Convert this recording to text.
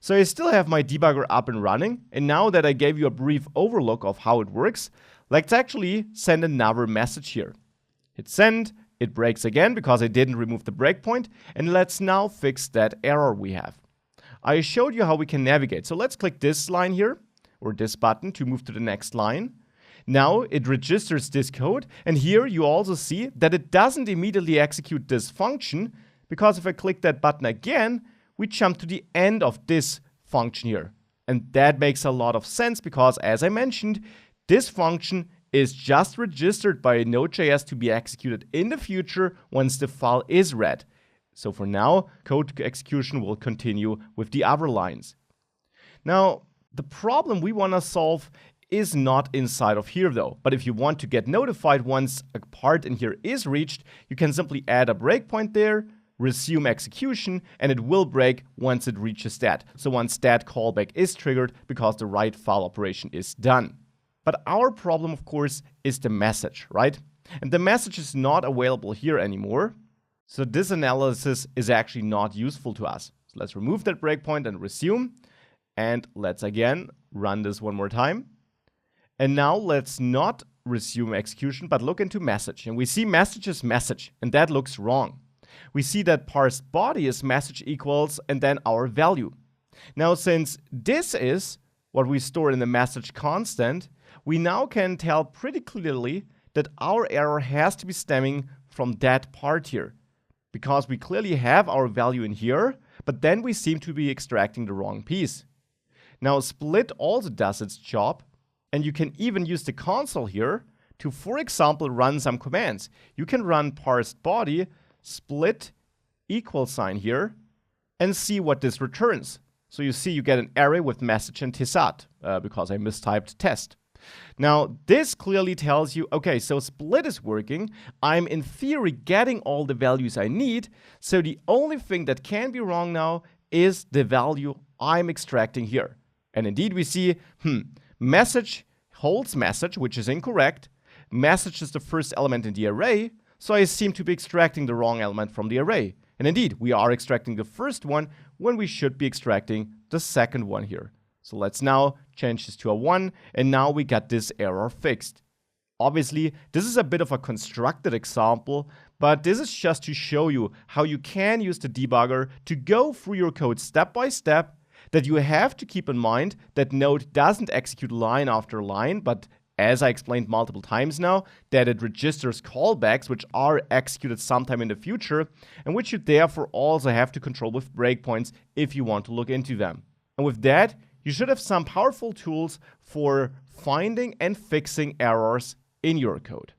So I still have my debugger up and running, and now that I gave you a brief overlook of how it works, let's actually send another message here. Hit send, it breaks again because I didn't remove the breakpoint, and let's now fix that error we have. I showed you how we can navigate, so let's click this line here, or this button to move to the next line. Now it registers this code, and here you also see that it doesn't immediately execute this function, because if I click that button again, we jump to the end of this function here. And that makes a lot of sense because, as I mentioned, this function is just registered by Node.js to be executed in the future once the file is read. So for now, code execution will continue with the other lines. Now, the problem we want to solve is not inside of here though. But if you want to get notified once a part in here is reached, you can simply add a breakpoint there, resume execution, and it will break once it reaches that. So once that callback is triggered because the write file operation is done. But our problem, of course, is the message, right? And the message is not available here anymore. So this analysis is actually not useful to us. So let's remove that breakpoint and resume. And let's again run this one more time. And now let's not resume execution, but look into message. And we see message is message, and that looks wrong. We see that parsed body is message equals and then our value. Now, since this is what we store in the message constant, we now can tell pretty clearly that our error has to be stemming from that part here, because we clearly have our value in here, but then we seem to be extracting the wrong piece. Now, split also does its job, and you can even use the console here to, for example, run some commands. You can run parsed body split equal sign here and see what this returns. So you see you get an array with message and tsat because I mistyped test. Now this clearly tells you, okay, so split is working. I'm in theory getting all the values I need. So the only thing that can be wrong now is the value I'm extracting here. And indeed we see, message holds message, which is incorrect. Message is the first element in the array. So I seem to be extracting the wrong element from the array. And indeed, we are extracting the first one when we should be extracting the second one here. So let's now change this to a 1, and now we got this error fixed. Obviously, this is a bit of a constructed example, but this is just to show you how you can use the debugger to go through your code step by step, that you have to keep in mind that Node doesn't execute line after line, but as I explained multiple times now, that it registers callbacks which are executed sometime in the future, and which you therefore also have to control with breakpoints if you want to look into them. And with that, you should have some powerful tools for finding and fixing errors in your code.